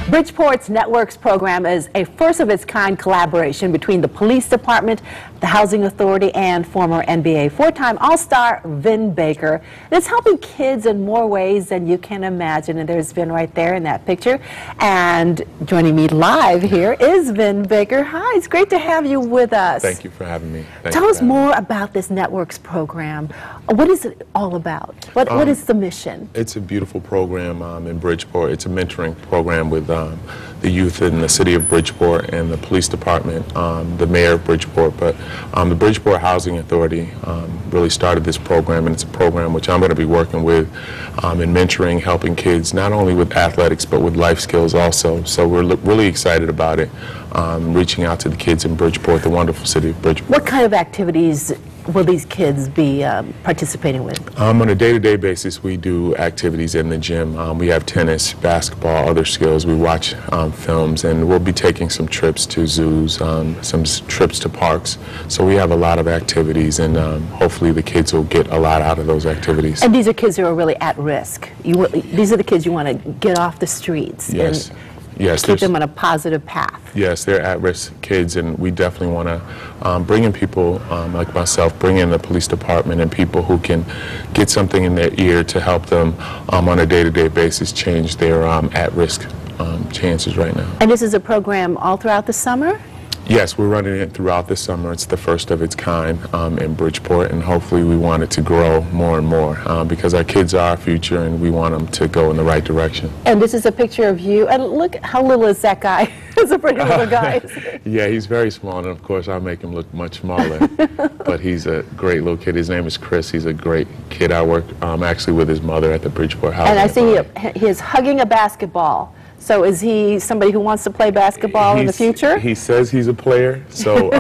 Bridgeport's Networks program is a first-of-its-kind collaboration between the police department, the Housing Authority, and former NBA four-time All-Star Vin Baker. And it's helping kids in more ways than you can imagine. And there's Vin right there in that picture. And joining me live here is Vin Baker. Hi, it's great to have you with us. Thank you for having me. Tell us more about this Networks program. What is it all about? What is the mission? It's a beautiful program in Bridgeport. It's a mentoring program with the youth in the city of Bridgeport and the police department, the mayor of Bridgeport. But the Bridgeport Housing Authority really started this program, and it's a program which I'm going to be working with in mentoring, helping kids not only with athletics but with life skills also. So we're really excited about it, reaching out to the kids in Bridgeport, the wonderful city of Bridgeport. What kind of activities will these kids be participating with? On a day-to-day basis, we do activities in the gym. We have tennis, basketball, other skills. We watch films, and we'll be taking some trips to zoos, some trips to parks. So we have a lot of activities, and hopefully the kids will get a lot out of those activities. And these are kids who are really at risk. These are the kids you want to get off the streets. Yes. And yes, keep them on a positive path. Yes, they're at-risk kids, and we definitely want to bring in people like myself, bring in the police department and people who can get something in their ear to help them on a day-to-day basis change their at-risk chances right now. And this is a program all throughout the summer? Yes, we're running it throughout the summer. It's the first of its kind in Bridgeport, and hopefully we want it to grow more and more because our kids are our future, and we want them to go in the right direction. And this is a picture of you, and look how little is that guy. He's a pretty little guy. Yeah, he's very small, and of course I make him look much smaller. But he's a great little kid. His name is Chris. He's a great kid. I work actually with his mother at the Bridgeport House. And I see he is hugging a basketball. So is he somebody who wants to play basketball in the future? He says he's a player, so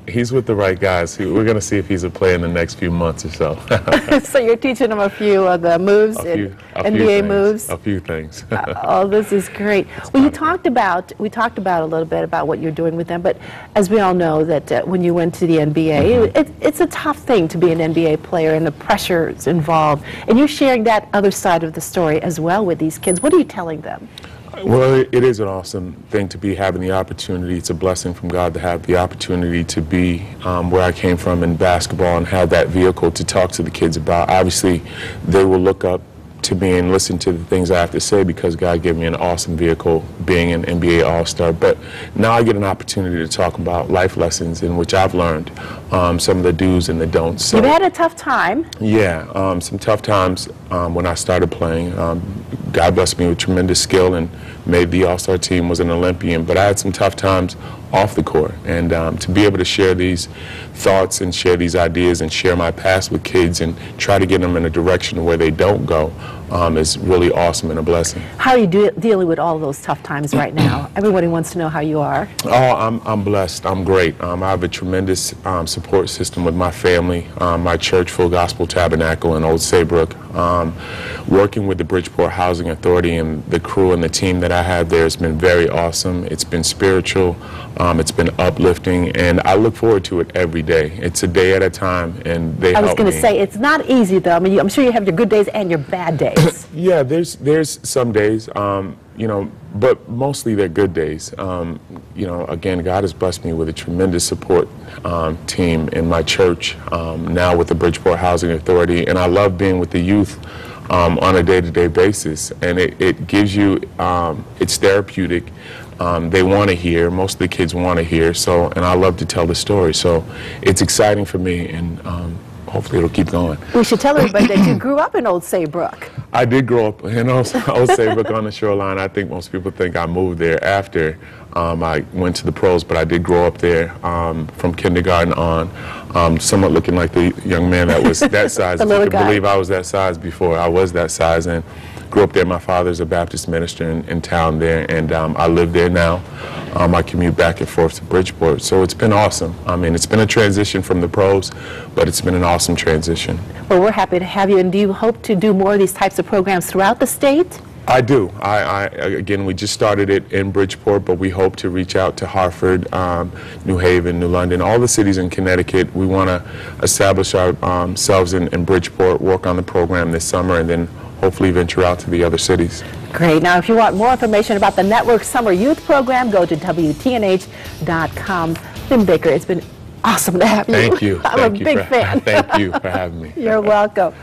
he's with the right guys. We're going to see if he's a player in the next few months or so. So you're teaching him a few of the moves, NBA moves? A few things. Oh, this is great. Well, we talked about a little bit about what you're doing with them, but as we all know that when you went to the NBA, it's a tough thing to be an NBA player and the pressures involved. And you're sharing that other side of the story as well with these kids. What are you telling them? Well, it is an awesome thing to be having the opportunity. It's a blessing from God to have the opportunity to be where I came from in basketball and have that vehicle to talk to the kids about. Obviously, they will look up to me and listen to the things I have to say because God gave me an awesome vehicle being an NBA All-Star. But now I get an opportunity to talk about life lessons in which I've learned, some of the do's and the don'ts. So, you've had a tough time. Yeah, some tough times when I started playing. God blessed me with tremendous skill and made the All-Star team, was an Olympian, but I had some tough times off the court, and to be able to share these thoughts and share these ideas and share my past with kids and try to get them in a direction where they don't go is really awesome and a blessing. How are you dealing with all those tough times right now? Everybody wants to know how you are. Oh, I'm blessed. I'm great. I have a tremendous support system with my family, my church, Full Gospel Tabernacle in Old Saybrook. Working with the Bridgeport Housing Authority and the crew and the team that I have there has been very awesome. It's been spiritual. It's been uplifting, and I look forward to it every day. It's a day at a time, and they help me. I was going to say, it's not easy, though. I mean, I'm sure you have your good days and your bad days. Yeah, there's some days, you know, but mostly they're good days. You know, again, God has blessed me with a tremendous support team in my church, now with the Bridgeport Housing Authority, and I love being with the youth on a day-to-day basis, and it gives you, it's therapeutic. They want to hear, most of the kids want to hear, so, and I love to tell the story, so it's exciting for me, and hopefully it'll keep going. We should tell everybody that you grew up in Old Saybrook. I did grow up in Old Saybrook on the shoreline. I think most people think I moved there after I went to the pros, but I did grow up there from kindergarten on, somewhat looking like the young man that was that size. The if little you could guy. believe I was that size before I was that size, and grew up there. My father's a Baptist minister in town there, and I live there now. I commute back and forth to Bridgeport, so it's been awesome. I mean, it's been a transition from the pros, but it's been an awesome transition. Well, we're happy to have you, and do you hope to do more of these types of programs throughout the state? I do. Again, we just started it in Bridgeport, but we hope to reach out to Hartford, New Haven, New London, all the cities in Connecticut. We want to establish ourselves in Bridgeport, work on the program this summer, and then hopefully venture out to the other cities. Great. Now, if you want more information about the Network Summer Youth Program, go to WTNH.com. Vin Baker, it's been awesome to have you. Thank you. I'm a big fan. Thank you for having me. You're welcome.